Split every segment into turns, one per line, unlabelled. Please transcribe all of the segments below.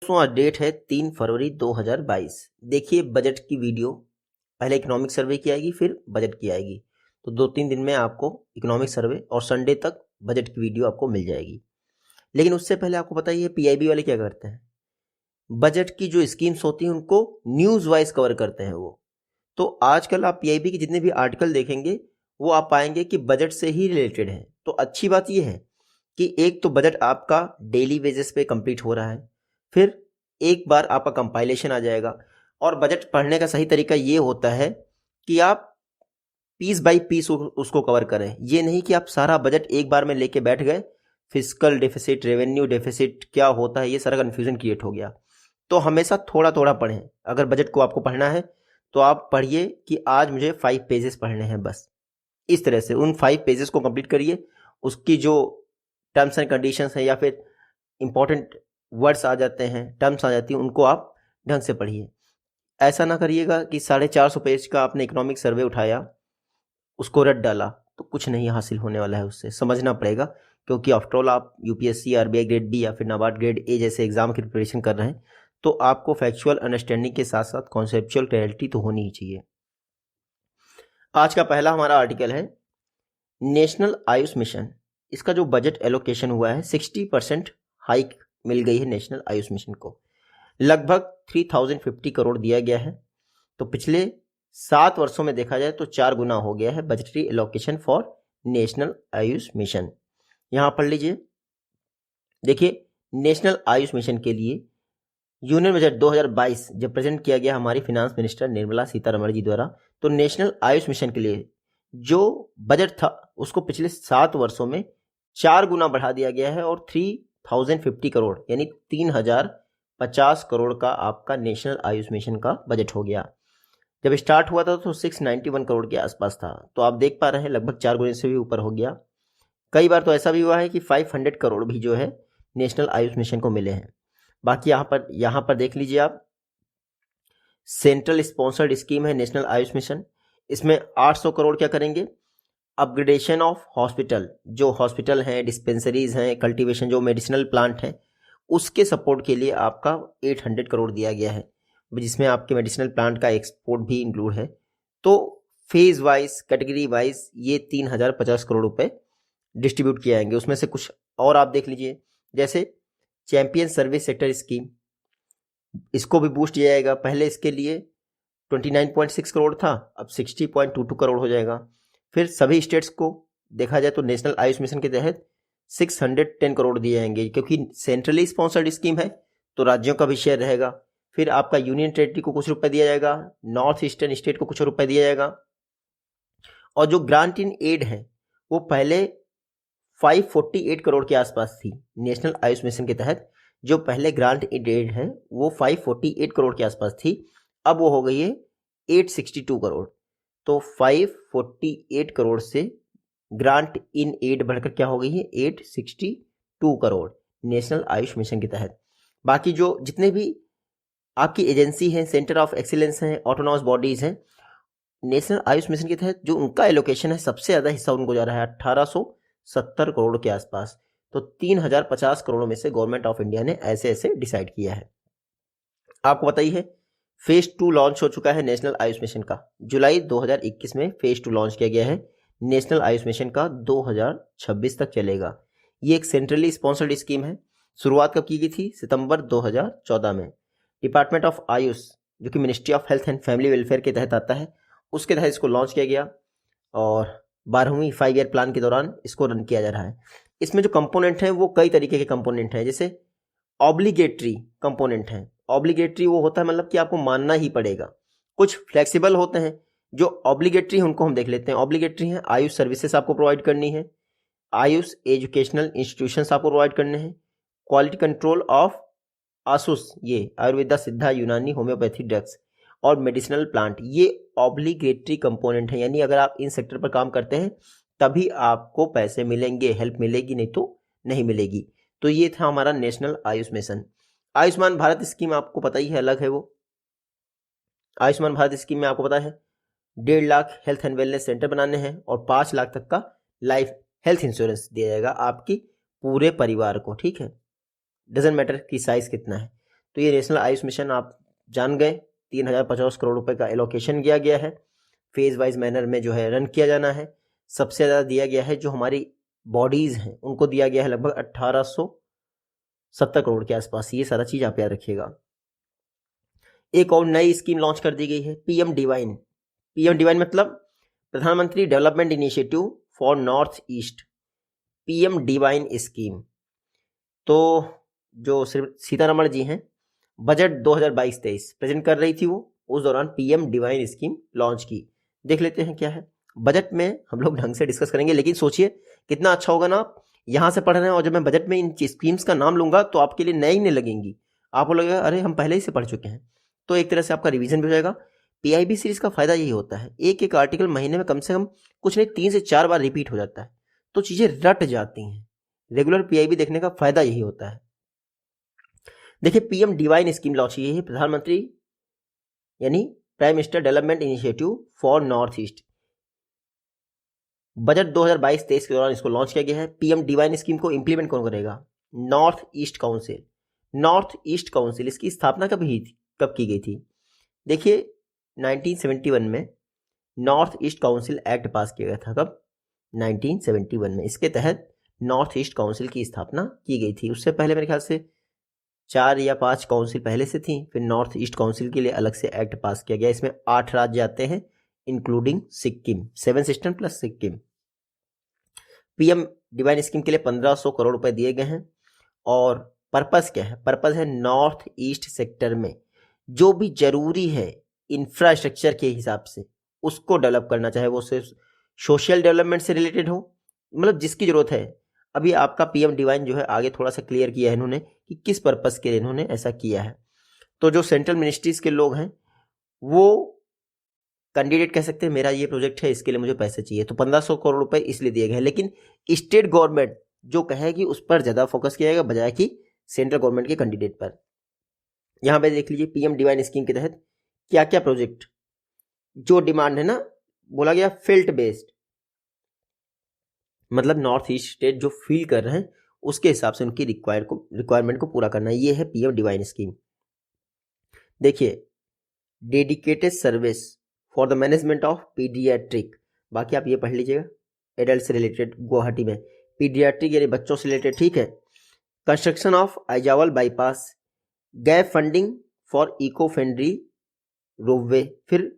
दोस्तों आज डेट है 3 फरवरी 2022। देखिए बजट की वीडियो पहले इकोनॉमिक सर्वे की आएगी फिर बजट की आएगी। तो 2-3 दिन में आपको इकोनॉमिक सर्वे और संडे तक बजट की वीडियो आपको मिल जाएगी। लेकिन उससे पहले आपको पता ही है पीआईबी वाले क्या करते हैं, बजट की जो स्कीम्स होती हैं उनको न्यूज़ वाइज कवर करते हैं वो। तो आजकल आप पीआईबी के जितने भी आर्टिकल देखेंगे वो आप पाएंगे कि बजट से ही रिलेटेड है। तो अच्छी बात यह है कि एक तो बजट आपका डेली बेसिस पे कंप्लीट हो रहा है, फिर एक बार आपका कंपाइलेशन आ जाएगा। और बजट पढ़ने का सही तरीका ये होता है कि आप पीस बाय पीस उसको कवर करें। ये नहीं कि आप सारा बजट एक बार में लेके बैठ गए, फिस्कल डेफिसिट, रेवेन्यू डेफिसिट क्या होता है ये सारा कन्फ्यूजन क्रिएट हो गया। तो हमेशा थोड़ा थोड़ा पढ़ें। अगर बजट को आपको पढ़ना है तो आप पढ़िए कि आज मुझे 5 पेजेस पढ़ने हैं, बस इस तरह से उन 5 पेजेस को कंप्लीट करिए। उसकी जो टर्म्स एंड कंडीशंस हैं या फिर इंपॉर्टेंट वर्ड्स आ जाते हैं, टर्म्स आ जाती हैं, उनको आप ढंग से पढ़िए। ऐसा ना करिएगा कि 450 पेज का आपने इकोनॉमिक सर्वे उठाया, उसको रट डाला, तो कुछ नहीं हासिल होने वाला है उससे। समझना पड़ेगा, क्योंकि आफ्टरऑल आप यूपीएससी, आरबीआई ग्रेड बी या फिर नाबार्ड ग्रेड ए जैसे एग्जाम की प्रिपरेशन कर रहे हैं, तो आपको फैक्चुअल अंडरस्टैंडिंग के साथ साथ कॉन्सेप्चुअल क्लैरिटी तो होनी ही चाहिए। आज का पहला हमारा आर्टिकल है नेशनल आयुष मिशन। इसका जो बजट एलोकेशन हुआ है 60% हाइक मिल गई है नेशनल आयुष मिशन को। लगभग 3050 करोड़ दिया गया है। तो पिछले 7 वर्षों में देखा जाए तो 4 गुना हो गया है budgetary allocation for national Ayush mission. यहां पढ़ लीजिए। देखिए नेशनल आयुष मिशन के लिए यूनियन बजट 2022 जब प्रेजेंट किया गया हमारी फिनांस मिनिस्टर निर्मला सीतारमण जी द्वारा, तो नेशनल आयुष मिशन के लिए जो बजट था उसको पिछले 7 वर्षों में 4 गुना बढ़ा दिया गया है और 3050 करोड़ यानी 3050 करोड़ का आपका नेशनल आयुष मिशन का बजट हो गया। जब स्टार्ट हुआ था तो 691 करोड़ के आसपास था। तो आप देख पा रहे हैं लगभग 4 गुने से भी ऊपर हो गया। कई बार तो ऐसा भी हुआ है कि 500 करोड़ भी जो है नेशनल आयुष मिशन को मिले हैं। बाकी यहाँ पर देख लीजिए आप, सेंट्रल स्पॉन्सर्ड स्कीम है नेशनल आयुष मिशन। इसमें 800 करोड़ क्या करेंगे, अपग्रेडेशन ऑफ हॉस्पिटल, जो हॉस्पिटल हैं, डिस्पेंसरीज हैं, कल्टीवेशन जो मेडिसिनल प्लांट हैं, उसके सपोर्ट के लिए आपका 800 करोड़ दिया गया है, जिसमें आपके मेडिसिनल प्लांट का एक्सपोर्ट भी इंक्लूड है। तो फेज वाइज, कैटेगरी वाइज ये 3050 करोड़ रुपए डिस्ट्रीब्यूट किए जाएंगे। उसमें से कुछ और आप देख लीजिए, जैसे चैंपियन सर्विस सेक्टर स्कीम, इसको भी बूस्ट किया जाएगा। पहले इसके लिए 29.6 करोड़ था, अब 60.22 करोड़ हो जाएगा। फिर सभी स्टेट्स को देखा जाए तो नेशनल आयुष मिशन के तहत 610 करोड़ दिए जाएंगे, क्योंकि सेंट्रली स्पॉन्सर्ड स्कीम है तो राज्यों का भी शेयर रहेगा। फिर आपका यूनियन टेरिटरी को कुछ रुपए दिया जाएगा, नॉर्थ ईस्टर्न स्टेट को कुछ रुपए दिया जाएगा। और जो ग्रांट इन एड है वो पहले 548 करोड़ के आसपास थी। नेशनल आयुष मिशन के तहत जो पहले ग्रांट इन एड है वो 548 करोड़ के आसपास थी, अब वो हो गई है 862 करोड़। तो 548 करोड़ से ग्रांट इन एड बढ़कर क्या हो गई है 862 करोड़ नेशनल आयुष मिशन के तहत। बाकी जो जितने भी आपकी एजेंसी हैं, सेंटर ऑफ एक्सीलेंस हैं, ऑटोनॉमस बॉडीज हैं, नेशनल आयुष मिशन के तहत जो उनका एलोकेशन है सबसे ज़्यादा हिस्सा उनको जा रहा है 1870 करोड़ के आसपास। तो 3050 करोड़ में से गवर्नमेंट ऑफ इंडिया ने ऐसे ऐसे डिसाइड किया है। आपको पता ही है फेज 2 लॉन्च हो चुका है नेशनल आयुष मिशन का। जुलाई 2021 में फेज 2 लॉन्च किया गया है नेशनल आयुष मिशन का, 2026 तक चलेगा। ये एक सेंट्रली स्पॉन्सर्ड स्कीम है। शुरुआत कब की गई थी, सितंबर 2014 में। डिपार्टमेंट ऑफ आयुष जो कि ministry of health and family welfare के तहत आता है, उसके तहत इसको लॉन्च किया गया और 12वीं 5 ईयर प्लान के दौरान इसको रन किया जा रहा है। इसमें जो कंपोनेंट हैं वो कई तरीके के कंपोनेंट हैं, जैसे ऑब्लिगेटरी कंपोनेंट हैं। ऑब्लिगेटरी वो होता है मतलब कि आपको मानना ही पड़ेगा। कुछ फ्लेक्सिबल होते हैं। जो ऑब्लिगेटरी है उनको हम देख लेते हैं। ऑब्लिगेटरी है आयुष सर्विसेज आपको प्रोवाइड करनी है, आयुष एजुकेशनल इंस्टीट्यूशंस आपको प्रोवाइड करने हैं, क्वालिटी कंट्रोल ऑफ आसुस, ये आयुर्वेदा, सिद्धा, यूनानी, होम्योपैथी ड्रग्स और मेडिसिनल प्लांट, ये ऑब्लिगेटरी कंपोनेंट है। यानी अगर आप इन सेक्टर पर काम करते हैं तभी आपको पैसे मिलेंगे, हेल्प मिलेगी, नहीं तो नहीं मिलेगी। तो ये था हमारा national Ayush mission. Ayushman Bharat scheme आपको पता ही है, अलग है वो। आयुष्मान भारत स्कीम में आपको पता है 1.5 lakh health and wellness centre बनाने हैं और 5 लाख तक का लाइफ हेल्थ इंश्योरेंस दिया जाएगा आपकी पूरे परिवार को, ठीक है। डजेंट मैटर कि साइज कितना है। तो ये नेशनल आयुष मिशन आप जान गए, 3050 करोड़ रुपए का एलोकेशन किया गया है, फेज वाइज मैनर में जो है रन किया जाना है। सबसे ज़्यादा दिया गया है जो हमारी बॉडीज़ हैं उनको दिया गया है लगभग 1870 करोड़ के आसपास। ये सारा चीज़ आप याद रखिएगा। एक और नई स्कीम लॉन्च कर दी गई है, पीएम डिवाइन। पीएम डिवाइन मतलब प्रधानमंत्री development initiative for north east, PM divine scheme. तो जो सीतारमण जी हैं बजट 2022-23 प्रेजेंट कर रही थी, वो उस दौरान पीएम डिवाइन स्कीम लॉन्च की। देख लेते हैं क्या है। बजट में हम लोग ढंग से डिस्कस करेंगे, लेकिन सोचिए कितना अच्छा होगा ना, आप यहाँ से पढ़ रहे हैं और जब मैं बजट में इन स्कीम्स का नाम लूंगा तो आपके लिए नई नहीं लगेंगी, आपको लगेगा अरे हम पहले ही से पढ़ चुके हैं। तो एक तरह से आपका रिवीजन भी हो जाएगा। पीआईबी सीरीज का फायदा यही होता है, एक एक आर्टिकल महीने में कम से कम कुछ नहीं 3 से 4 बार रिपीट हो जाता है, तो चीजें रट जाती हैं। रेगुलर पीआईबी देखने का फायदा यही होता है। देखिए पीएम डिवाइन स्कीम लॉन्च की है प्रधानमंत्री यानी prime minister development initiative for north east. Budget 2022-23 के दौरान इसको लॉन्च किया गया है। पीएम डिवाइन स्कीम को इंप्लीमेंट कौन करेगा? North east council. North east council इसकी स्थापना कब की गई थी? देखिए 1971 में नॉर्थ ईस्ट काउंसिल एक्ट पास किया गया था। कब? 1971 में। इसके तहत नॉर्थ ईस्ट काउंसिल की स्थापना की गई थी। उससे पहले मेरे ख्याल से 4 या 5 काउंसिल पहले से थी, फिर नॉर्थ ईस्ट काउंसिल के लिए अलग से एक्ट पास किया गया। इसमें 8 राज्य आते हैं including Sikkim, 7 system plus Sikkim. PM divine scheme के लिए 1500 करोड़ रुपए दिए गए हैं। और पर्पस क्या है? पर्पस है नॉर्थ ईस्ट सेक्टर में जो भी जरूरी है इंफ्रास्ट्रक्चर के हिसाब से उसको डेवलप करना, चाहे वो सिर्फ सोशल डेवलपमेंट से रिलेटेड हो, मतलब जिसकी जरूरत है। अभी आपका पीएम डिवाइन जो है आगे थोड़ा सा क्लियर किया है इन्होंने कि किस पर्पस के लिए इन्होंने ऐसा किया है। तो जो सेंट्रल मिनिस्ट्रीज के लोग हैं वो कैंडिडेट कह सकते हैं मेरा ये प्रोजेक्ट है, इसके लिए मुझे पैसे चाहिए, तो 1500 करोड़ रुपए इसलिए दिए गए हैं। लेकिन स्टेट गवर्नमेंट जो कहेगी उस पर ज्यादा फोकस किया जाएगा बजाय कि सेंट्रल गवर्नमेंट के कैंडिडेट पर। यहां पे देख लीजिए पीएम डिवाइन स्कीम के तहत क्या क्या प्रोजेक्ट जो डिमांड है ना, बोला गया फील्ड बेस्ड, मतलब नॉर्थ ईस्ट स्टेट जो फील कर रहे हैं उसके हिसाब से उनकी रिक्वायरमेंट को पूरा करना। ये है पीएम डिवाइन स्कीम। देखिए dedicated service for the management of paediatric, बाकी आप ये पढ़ लीजिएगा, एडल्ट से रिलेटेड गुवाहाटी में, पीडियाट्रिक यानी बच्चों से रिलेटेड, ठीक है। Construction of Aizawl bypass, gap funding for eco friendly ropeway, फिर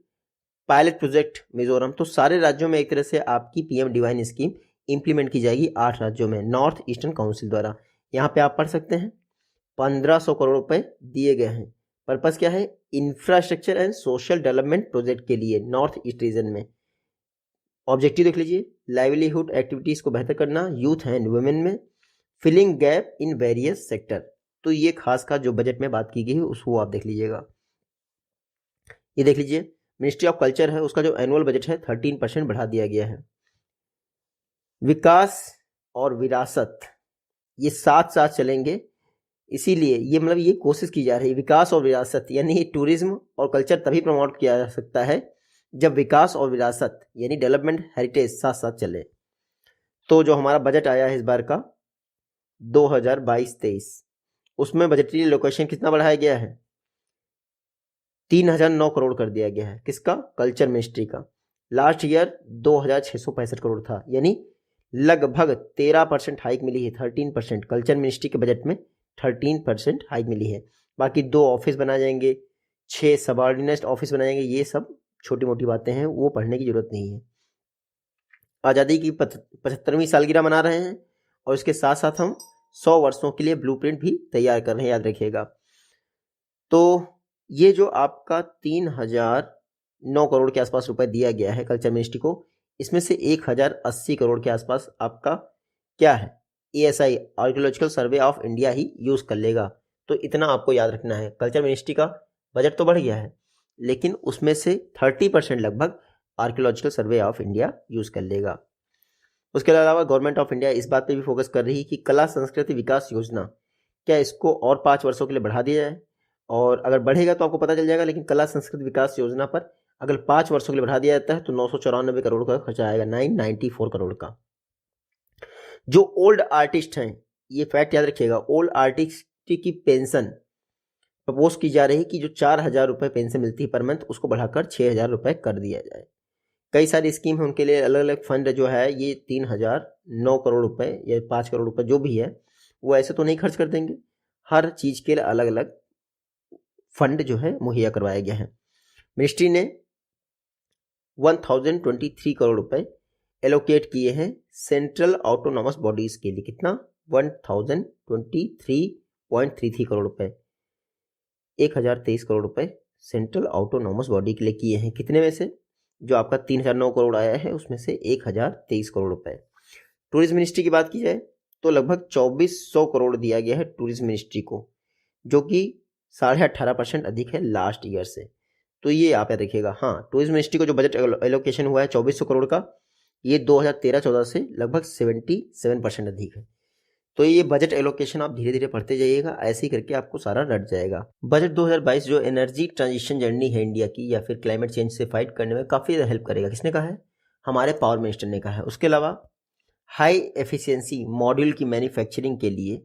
पायलट प्रोजेक्ट मिजोरम। तो सारे राज्यों में एक तरह से आपकी पीएम डिवाइन स्कीम इंप्लीमेंट की जाएगी 8 राज्यों में नॉर्थ ईस्टर्न काउंसिल द्वारा। यहाँ पे आप पढ़ सकते हैं 1500 करोड़ रुपए दिए गए हैं। पर्पस क्या है? Infrastructure and social development project के लिए नॉर्थ ईस्ट रीजन में। ऑब्जेक्टिव देख लीजिए, लाइवलीहुड एक्टिविटीज को बेहतर करना यूथ एंड वुमेन में, filling gap in various sector. तो ये खास का जो बजट में बात की गई है उसको आप देख लीजिएगा। ये देख लीजिए मिनिस्ट्री ऑफ कल्चर है, उसका जो एनुअल बजट है 13% बढ़ा दिया गया है। विकास और विरासत ये साथ साथ चलेंगे, इसीलिए ये मतलब ये कोशिश की जा रही है विकास और विरासत, यानी टूरिज्म और कल्चर तभी प्रमोट किया जा सकता है जब विकास और विरासत यानी डेवलपमेंट हेरिटेज साथ साथ चले। तो जो हमारा बजट आया है इस बार का 2022-23 उसमें बजटरी लोकेशन कितना बढ़ाया गया है? 3009 करोड़ कर दिया गया है। किसका? कल्चर मिनिस्ट्री का। लास्ट ईयर 2665 करोड़ था, यानी लगभग 13% हाइक मिली है। 13% कल्चर मिनिस्ट्री के बजट में 13% हाइक मिली है। बाकी 2 ऑफिस बनाए जाएंगे, 6 सबऑर्डिनेट ऑफिस बनाए जाएंगे, ये सब छोटी मोटी बातें हैं, वो पढ़ने की जरूरत नहीं है। आज़ादी की 75वीं सालगिरह मना रहे हैं और इसके साथ साथ हम 100 वर्षों के लिए ब्लूप्रिंट भी तैयार कर रहे हैं, याद रखिएगा। तो ये जो आपका 3009 करोड़ के आसपास रुपए दिया गया है कल्चर मिनिस्ट्री को, इसमें से 1080 करोड़ के आसपास आपका क्या है? ASI archaeological survey of India he use कर लेगा। तो इतना आपको याद रखना है। कल्चर मिनिस्ट्री का बजट तो बढ़ गया है लेकिन उसमें से 30% लगभग archaeological survey of India use कर लेगा। उसके अलावा गवर्नमेंट ऑफ इंडिया इस बात पे भी फोकस कर रही है कि कला संस्कृति विकास योजना, क्या इसको और 5 वर्षों के लिए बढ़ा दिया जाए, और अगर बढ़ेगा तो आपको पता चल जाएगा। लेकिन कला संस्कृति विकास योजना पर अगर 5 वर्षों के लिए बढ़ा दिया जाता है तो 994 करोड़ का खर्चा आएगा, 994 करोड़ का। जो ओल्ड आर्टिस्ट हैं, ये फैक्ट याद रखिएगा, ओल्ड आर्टिस्ट की पेंशन प्रपोज की जा रही है कि जो 4,000 रुपये पेंशन मिलती है पर मंथ उसको बढ़ाकर 6,000 रुपये कर दिया जाए। कई सारी स्कीम है, उनके लिए अलग अलग फंड जो है ये 3,009 करोड़ रुपए या 5 करोड़ रुपए जो भी है वो ऐसे तो नहीं खर्च कर देंगे, हर चीज़ के लिए अलग अलग फंड जो है मुहैया करवाया गया है। मिनिस्ट्री ने 1023 करोड़ रुपए एलोकेट किए हैं सेंट्रल ऑटोनॉमस बॉडीज के लिए। कितना? 1023.33 करोड़ रुपए, 1,023 करोड़ रुपए सेंट्रल ऑटोनॉमस बॉडी के लिए किए हैं। कितने में से? जो आपका 3,009 करोड़ आया है उसमें से 1,023 करोड़ रुपए। टूरिज्म मिनिस्ट्री की बात की जाए तो लगभग 2,400 करोड़ दिया गया है टूरिज्म मिनिस्ट्री को, जो कि 18.5% अधिक है लास्ट ईयर से। तो ये आप याद रखिएगा। हाँ, टूरिज्म मिनिस्ट्री को जो बजट एलोकेशन हुआ है 2,400 करोड़ का, ये 2013-14 से लगभग 77% अधिक है। तो ये बजट एलोकेशन आप धीरे धीरे पढ़ते जाइएगा, ऐसे ही करके आपको सारा रट जाएगा। बजट 2022 जो एनर्जी ट्रांजिशन जर्नी है इंडिया की, या फिर क्लाइमेट चेंज से फाइट करने में काफ़ी ज़्यादा हेल्प करेगा। किसने कहा है? हमारे पावर मिनिस्टर ने कहा है। उसके अलावा हाई एफिशिएंसी मॉड्यूल की मैन्युफैक्चरिंग के लिए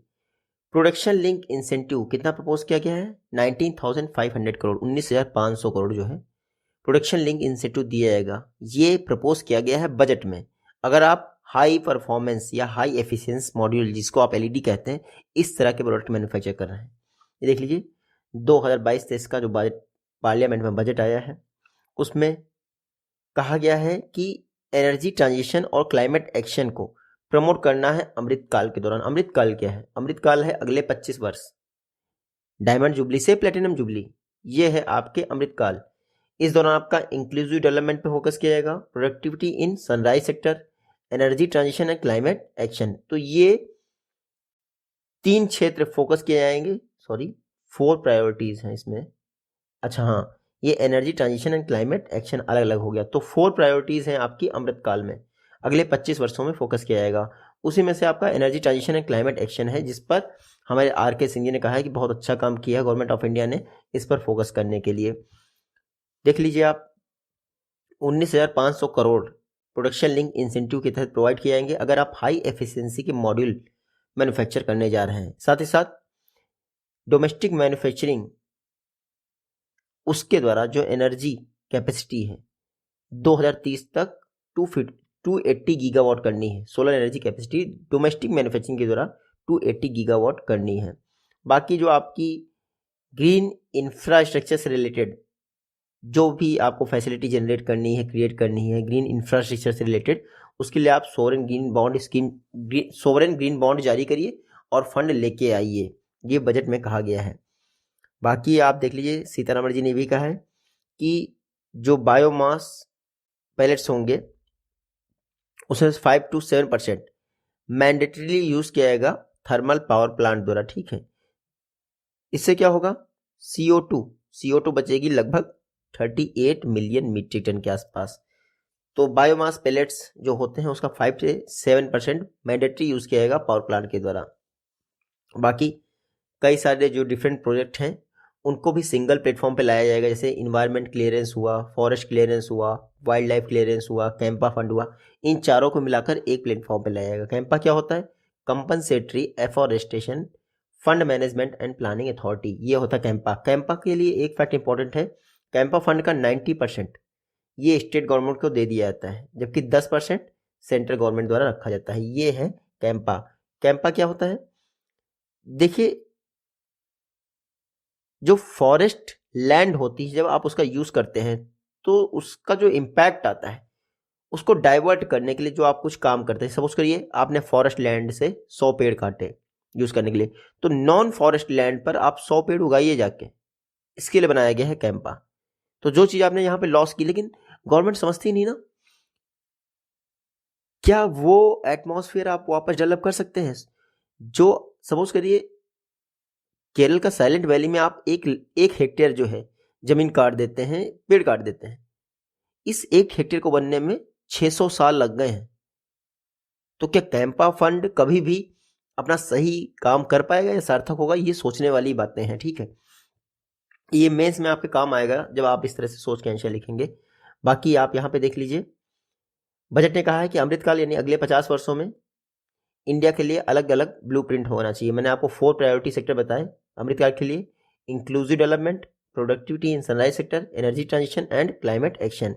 प्रोडक्शन लिंक इंसेंटिव कितना प्रपोज किया गया है? 19,500 करोड़, 19,500 करोड़ जो है प्रोडक्शन लिंक इंसेंटिव दिया जाएगा। ये प्रपोज किया गया है बजट में। अगर आप हाई परफॉर्मेंस या हाई एफिशिएंस मॉड्यूल, जिसको आप एलईडी कहते हैं, इस तरह के प्रोडक्ट मैन्युफैक्चर कर रहे हैं। ये देख लीजिए 2022-23 का जो बजट पार्लियामेंट में बजट आया है उसमें कहा गया है कि एनर्जी ट्रांजिशन और क्लाइमेट एक्शन को प्रमोट करना है अमृतकाल के दौरान। अमृतकाल क्या है? अमृतकाल है अगले 25 वर्ष, डायमंड जुबली से प्लेटिनम जुबली, ये है आपके अमृतकाल। इस दौरान आपका इंक्लूसिव डेवलपमेंट पे फोकस किया जाएगा, productivity in sunrise sector, energy transition and climate action. तो ये 3 क्षेत्र फोकस किए जाएंगे। 4 प्रायोरिटीज हैं इसमें। अच्छा हाँ, ये energy transition and climate action अलग अलग हो गया। तो 4 प्रायोरिटीज हैं आपकी अमृतकाल में, अगले 25 वर्षों में फोकस किया जाएगा। उसी में से आपका energy transition and climate action है, जिस पर हमारे R.K. सिंह जी ने कहा है कि बहुत अच्छा काम किया है गवर्नमेंट ऑफ इंडिया ने इस पर फोकस करने के लिए। देख लीजिए आप, 19,500 करोड़ प्रोडक्शन लिंक इंसेंटिव के तहत प्रोवाइड किए जाएंगे अगर आप हाई एफिशिएंसी के मॉड्यूल मैन्युफैक्चर करने जा रहे हैं। साथ ही साथ डोमेस्टिक मैन्युफैक्चरिंग, उसके द्वारा जो एनर्जी कैपेसिटी है 2030 तक 280 गीगावाट करनी है। Solar energy capacity domestic manufacturing के द्वारा 280 गीगावाट करनी है। बाकी जो आपकी ग्रीन इंफ्रास्ट्रक्चर से रिलेटेड जो भी आपको फैसिलिटी जनरेट करनी है, क्रिएट करनी है ग्रीन इंफ्रास्ट्रक्चर से रिलेटेड, उसके लिए आप sovereign green bond scheme, sovereign green bond जारी करिए और फंड लेके आइए, ये बजट में कहा गया है। बाकी आप देख लीजिए, सीतारमण जी ने भी कहा है कि जो बायोमास पैलेट्स होंगे उसमें 5 to 7% मैंडेटरीली यूज किया जाएगा थर्मल पावर प्लांट द्वारा। ठीक है, इससे क्या होगा? CO2 बचेगी लगभग 38 मिलियन मीट्रिक टन के आसपास। तो बायोमास पैलेट्स जो होते हैं उसका 5 से 7% मैंडेटरी यूज किया जाएगा पावर प्लांट के द्वारा। बाकी कई सारे जो डिफरेंट प्रोजेक्ट हैं उनको भी सिंगल प्लेटफॉर्म पे लाया जाएगा, जैसे इन्वायरमेंट क्लियरेंस हुआ, फॉरेस्ट क्लियरेंस हुआ, वाइल्ड लाइफ क्लियरेंस हुआ, कैंपा फंड हुआ। इन चारों को मिलाकर एक प्लेटफॉर्म पे लाया जाएगा। कैंपा क्या होता है? Compensatory afforestation fund management and planning authority, ये होता है कैंपा। कैंपा के लिए एक फैक्ट इंपॉर्टेंट है, कैंपा फंड का 90% ये स्टेट गवर्नमेंट को दे दिया जाता है, जबकि 10% सेंट्रल गवर्नमेंट द्वारा रखा जाता है। ये है कैंपा। कैंपा क्या होता है? देखिए, जो फॉरेस्ट लैंड होती है जब आप उसका यूज करते हैं तो उसका जो इम्पैक्ट आता है उसको डाइवर्ट करने के लिए जो आप कुछ काम करते हैं, सपोज करिए आपने फॉरेस्ट लैंड से 100 पेड़ काटे यूज करने के लिए, तो नॉन फॉरेस्ट लैंड पर आप 100 पेड़ उगाइए जाके, इसके लिए बनाया गया है कैंपा। तो जो चीज आपने यहाँ पे लॉस की, लेकिन गवर्नमेंट समझती नहीं ना, क्या वो एटमॉस्फेयर आप वापस डेवलप कर सकते हैं? जो सपोज करिए केरल का साइलेंट वैली में आप एक हेक्टेयर जो है जमीन काट देते हैं, पेड़ काट देते हैं, इस 1 हेक्टेयर को बनने में 600 साल लग गए हैं। तो क्या कैंपा फंड कभी भी अपना सही काम कर पाएगा या सार्थक होगा? ये सोचने वाली बातें हैं। ठीक है, ये मेंस में आपके काम आएगा जब आप इस तरह से सोच के आंसर लिखेंगे। बाकी आप यहाँ पे देख लीजिए, बजट ने कहा है कि अमृतकाल यानी अगले 50 वर्षों में इंडिया के लिए अलग अलग ब्लूप्रिंट होना चाहिए। मैंने आपको 4 प्रायोरिटी सेक्टर बताए अमृतकाल के लिए। Inclusive development, productivity in sunrise sector, energy transition and climate action.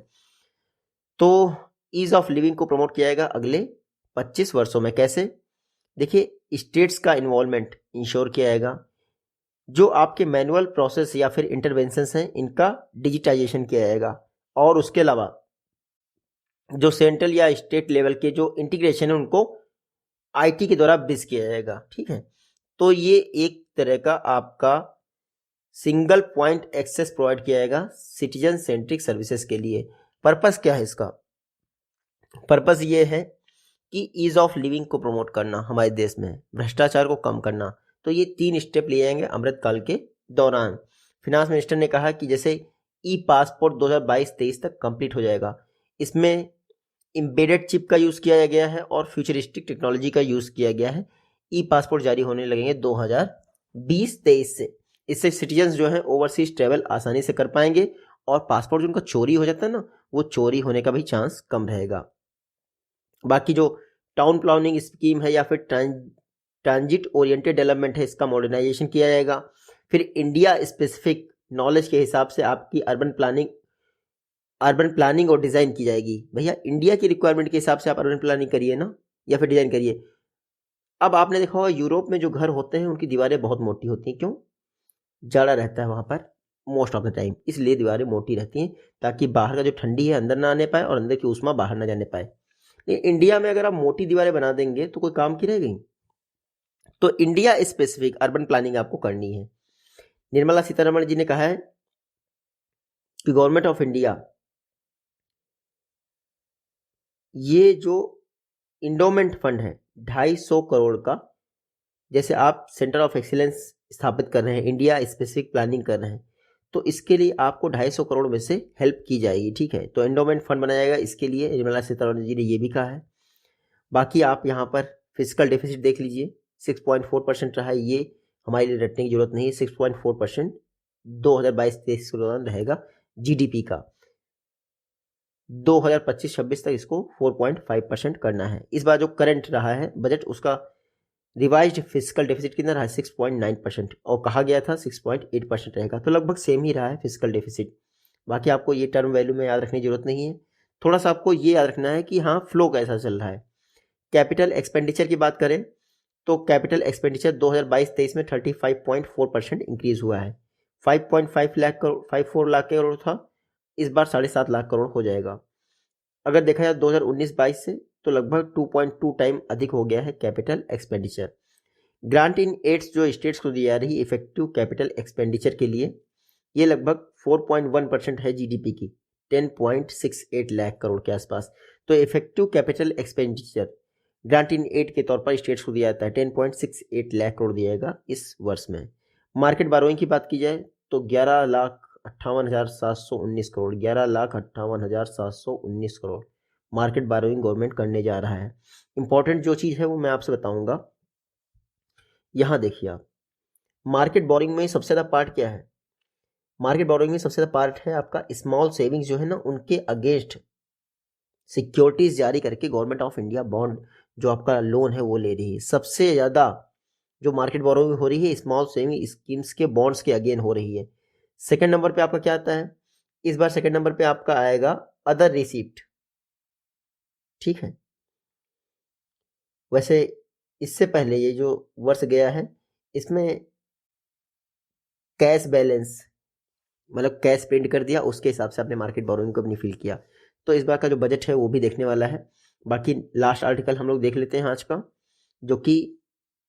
तो ईज ऑफ लिविंग को प्रमोट किया जाएगा अगले 25 वर्षों में। कैसे? देखिए, स्टेट्स का इन्वॉल्वमेंट इंश्योर किया जाएगा, जो आपके मैनुअल प्रोसेस या फिर इंटरवेंशंस हैं इनका डिजिटाइजेशन किया जाएगा, और उसके अलावा जो सेंट्रल या स्टेट लेवल के जो इंटीग्रेशन है उनको आईटी के द्वारा ब्रिज किया जाएगा। ठीक है, तो ये एक तरह का आपका सिंगल पॉइंट एक्सेस प्रोवाइड किया जाएगा सिटीजन सेंट्रिक सर्विसेज के लिए। पर्पस क्या है इसका? पर्पस ये है कि ईज ऑफ लिविंग को प्रमोट करना हमारे देश में, भ्रष्टाचार को कम करना। तो ये 3 स्टेप लिए जाएंगे अमृतकाल के दौरान। फिनांस मिनिस्टर ने कहा कि जैसे ई पासपोर्ट 2022-23 तक कंप्लीट हो जाएगा, इसमें एम्बेडेड चिप का यूज़ किया गया है और फ्यूचरिस्टिक टेक्नोलॉजी का यूज़ किया गया है। ई पासपोर्ट जारी होने लगेंगे 2020-23 से। इससे सिटीजन्स जो हैं ओवरसीज ट्रेवल आसानी से कर पाएंगे, और पासपोर्ट जो उनका चोरी हो जाता है ना, वो चोरी होने का भी चांस कम रहेगा। बाकी जो टाउन प्लानिंग स्कीम है या फिर ट्रांजिट ओरिएंटेड डेवलपमेंट है, इसका मॉडर्नाइजेशन किया जाएगा। फिर इंडिया स्पेसिफिक नॉलेज के हिसाब से आपकी अर्बन प्लानिंग और डिज़ाइन की जाएगी। भैया, इंडिया की रिक्वायरमेंट के हिसाब से आप अर्बन प्लानिंग करिए ना, या फिर डिज़ाइन करिए। अब आपने देखा होगा यूरोप में जो घर होते हैं उनकी दीवारें बहुत मोटी होती हैं। क्यों? जाड़ा रहता है वहाँ पर मोस्ट ऑफ द टाइम, इसलिए दीवारें मोटी रहती हैं, ताकि बाहर का जो ठंडी है अंदर ना आने पाए और अंदर की ऊष्मा बाहर ना जाने पाए। लेकिन इंडिया में अगर आप मोटी दीवारें बना देंगे तो कोई काम की रह गई। तो इंडिया स्पेसिफिक अर्बन प्लानिंग आपको करनी है। निर्मला सीतारमण जी ने कहा है कि गवर्नमेंट ऑफ इंडिया ये जो इंडोमेंट फंड है 250 करोड़ का, जैसे आप सेंटर ऑफ एक्सीलेंस स्थापित कर रहे हैं, इंडिया स्पेसिफिक प्लानिंग कर रहे हैं, तो इसके लिए आपको 250 करोड़ में से हेल्प की जाएगी। ठीक है, तो एंडोमेंट फंड बनाया जाएगा, इसके लिए निर्मला सीतारमण जी ने ये भी कहा है। बाकी आप यहाँ पर फिजिकल डेफिसिट देख लीजिए, 6.4% रहा है। ये हमारे लिए रटने की जरूरत नहीं है। 6.4% 2022-23 के दौरान रहेगा जीडीपी का। 2025-26 तक इसको 4.5% करना है। इस बार जो करंट रहा है बजट, उसका रिवाइज्ड फिजिकल डेफिसिट कितना रहा है? 6.9%, और कहा गया था 6.8% रहेगा, तो लगभग सेम ही रहा है फिजिकल डेफिसिट। बाकी आपको ये टर्म वैल्यू में याद रखने की जरूरत नहीं है। थोड़ा सा आपको ये याद रखना है कि हाँ, फ्लो कैसा चल रहा है। कैपिटल एक्सपेंडिचर की बात करें तो कैपिटल एक्सपेंडिचर 2022-23 में 35.4% इंक्रीज हुआ है। 5.54 लाख करोड़ था, इस बार 7.5 लाख करोड़ हो जाएगा। अगर देखा जाए 2019-22 से, तो लगभग 2.2 टाइम अधिक हो गया है capital expenditure. Grant in aids जो स्टेट्स को दी जा रही इफेक्टिव कैपिटल एक्सपेंडिचर के लिए, ये लगभग 4.1% है जीडीपी की, 10.68 लाख करोड़ के आसपास। तो effective capital expenditure grant in aid के तौर पर स्टेट्स को दिया जाता है, 10.68 लाख करोड़ दिया जाएगा इस वर्ष में। मार्केट बारोइंग की बात की जाए तो 11,58,719 crore, 11,58,719 crore market burrowing government करने जा रहा है। इंपॉर्टेंट जो चीज़ है वो मैं आपसे बताऊंगा। यहाँ देखिए आप, मार्केट बोरोइंग में सबसे ज़्यादा पार्ट क्या है? मार्केट बोरोइंग में सबसे ज़्यादा पार्ट है आपका स्मॉल सेविंग्स जो है ना, उनके अगेंस्ट सिक्योरिटीज जारी करके गवर्नमेंट ऑफ इंडिया बॉन्ड जो आपका लोन है वो ले रही है। सबसे ज़्यादा जो मार्केट बोरोइंग हो रही है स्मॉल सेविंग स्कीम्स के बॉन्ड्स के अगेन हो रही है। सेकंड नंबर पे आपका क्या आता है? इस बार सेकंड नंबर पे आपका आएगा अदर रिसीप्ट। ठीक है, वैसे इससे पहले ये जो वर्ष गया है इसमें कैश बैलेंस, मतलब कैश प्रिंट कर दिया, उसके हिसाब से आपने मार्केट बोरोइंग को अपनी फिल किया। तो इस बार का जो बजट है वो भी देखने वाला है। बाकी लास्ट आर्टिकल हम लोग देख लेते हैं आज का, जो कि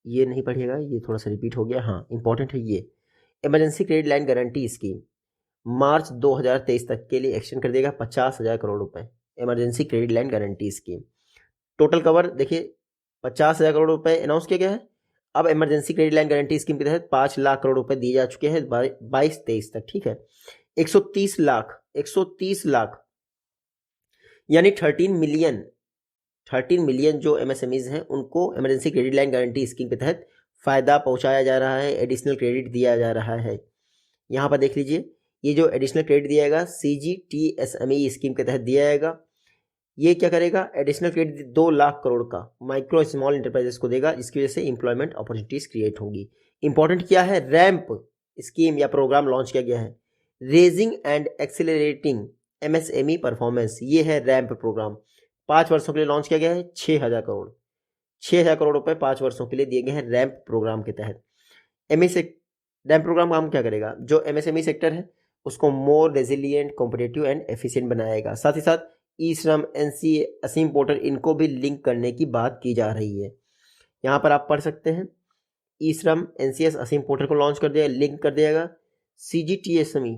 ये नहीं पढ़िएगा, ये थोड़ा सा रिपीट हो गया। हाँ, इंपॉर्टेंट है ये। Emergency credit line guarantee scheme March 2023 तक के लिए एक्सटेंड कर देगा 50,000 करोड़ रुपए। Emergency credit line guarantee scheme total cover देखिए 50,000 करोड़ रुपए अनाउंस किया गया है। अब emergency credit line guarantee scheme के तहत 5 लाख करोड़ रुपए दिए जा चुके हैं 22-23 तक। ठीक है, 130 लाख यानी 13 मिलियन जो एमएसएमईज हैं उनको emergency credit line guarantee scheme के तहत फ़ायदा पहुंचाया जा रहा है, एडिशनल क्रेडिट दिया जा रहा है। यहाँ पर देख लीजिए, ये जो एडिशनल क्रेडिट दिया जाएगा CGTSME स्कीम के तहत दिया जाएगा। ये क्या करेगा? एडिशनल क्रेडिट 2 लाख करोड़ का माइक्रो स्मॉल इंटरप्राइजेस को देगा, जिसकी वजह से इंप्लॉयमेंट अपॉर्चुनिटीज़ क्रिएट होंगी। इंपॉर्टेंट क्या है? रैंप स्कीम या प्रोग्राम लॉन्च किया गया है। Raising and accelerating MSME performance, ये है रैम्प प्रोग्राम। 5 वर्षों के लिए लॉन्च किया गया है। 6,000 करोड़, 6,000 करोड़ रुपए 5 वर्षों के लिए दिए गए हैं रैम्प प्रोग्राम के तहत। रैम्प प्रोग्राम काम क्या करेगा? जो MSME सेक्टर है उसको मोर रेजिलियंट, कॉम्पिटेटिव एंड एफिशिएंट बनाएगा। साथ ही साथ ई श्रम, NCA, असीम पोर्टल, इनको भी लिंक करने की बात की जा रही है। यहाँ पर आप पढ़ सकते हैं, ई श्रम, NCS, असीम पोर्टल को लॉन्च कर दिया, लिंक कर दिया जाएगा। CGTSME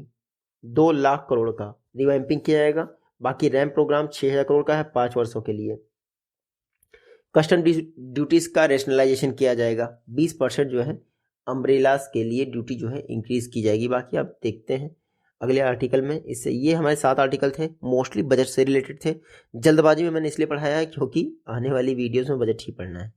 2 लाख करोड़ का रिवैम्पिंग किया जाएगा। बाकी रैम्प प्रोग्राम 6,000 करोड़ का है 5 वर्षों के लिए। कस्टम ड्यूटीज़ का रेशनलाइजेशन किया जाएगा। 20% जो है अम्ब्रेलास के लिए ड्यूटी जो है इंक्रीज़ की जाएगी। बाकी आप देखते हैं अगले आर्टिकल में। इससे ये हमारे 7 आर्टिकल थे, मोस्टली बजट से रिलेटेड थे। जल्दबाजी में मैंने इसलिए पढ़ाया है क्योंकि आने वाली वीडियोज़ में बजट ही पढ़ना है।